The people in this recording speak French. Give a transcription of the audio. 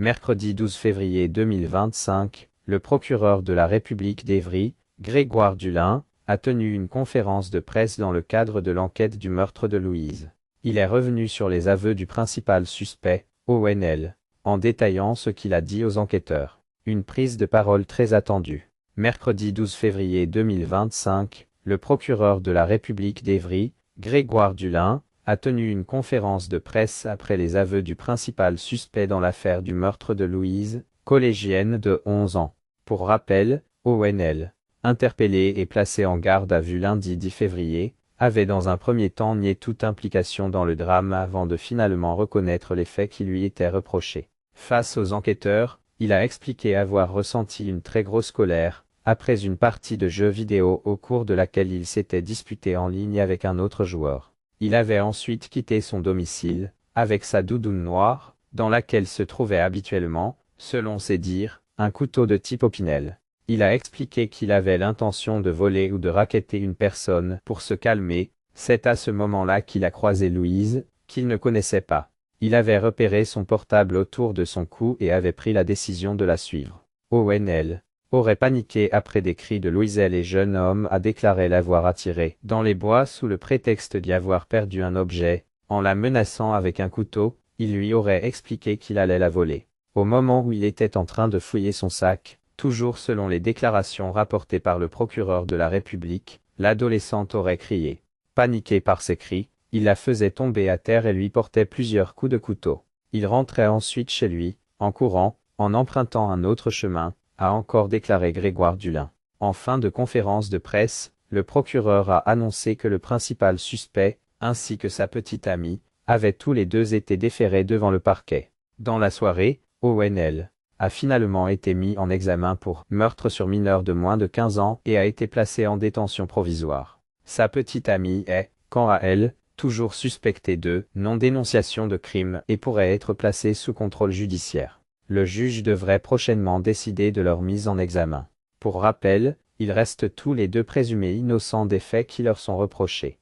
Mercredi 12 février 2025, le procureur de la République d'Évry, Grégoire Dulin, a tenu une conférence de presse dans le cadre de l'enquête du meurtre de Louise. Il est revenu sur les aveux du principal suspect, ONL, en détaillant ce qu'il a dit aux enquêteurs. Une prise de parole très attendue. Mercredi 12 février 2025, le procureur de la République d'Évry, Grégoire Dulin, a tenu une conférence de presse après les aveux du principal suspect dans l'affaire du meurtre de Louise, collégienne de 11 ans. Pour rappel, ONL, interpellé et placé en garde à vue lundi 10 février, avait dans un premier temps nié toute implication dans le drame avant de finalement reconnaître les faits qui lui étaient reprochés. Face aux enquêteurs, il a expliqué avoir ressenti une très grosse colère, après une partie de jeux vidéo au cours de laquelle il s'était disputé en ligne avec un autre joueur. Il avait ensuite quitté son domicile, avec sa doudoune noire, dans laquelle se trouvait habituellement, selon ses dires, un couteau de type Opinel. Il a expliqué qu'il avait l'intention de voler ou de racketter une personne pour se calmer. C'est à ce moment-là qu'il a croisé Louise, qu'il ne connaissait pas. Il avait repéré son portable autour de son cou et avait pris la décision de la suivre. ONL aurait paniqué après des cris de Louiselle et jeune homme a déclaré l'avoir attirée dans les bois sous le prétexte d'y avoir perdu un objet. En la menaçant avec un couteau, il lui aurait expliqué qu'il allait la voler. Au moment où il était en train de fouiller son sac, toujours selon les déclarations rapportées par le procureur de la République, l'adolescente aurait crié. Paniqué par ses cris, il la faisait tomber à terre et lui portait plusieurs coups de couteau. Il rentrait ensuite chez lui, en courant, en empruntant un autre chemin, a encore déclaré Grégoire Dulin. En fin de conférence de presse, le procureur a annoncé que le principal suspect, ainsi que sa petite amie, avaient tous les deux été déférés devant le parquet. Dans la soirée, ONL a finalement été mis en examen pour meurtre sur mineur de moins de 15 ans et a été placé en détention provisoire. Sa petite amie est, quant à elle, toujours suspectée de non-dénonciation de crime et pourrait être placée sous contrôle judiciaire. Le juge devrait prochainement décider de leur mise en examen. Pour rappel, ils restent tous les deux présumés innocents des faits qui leur sont reprochés.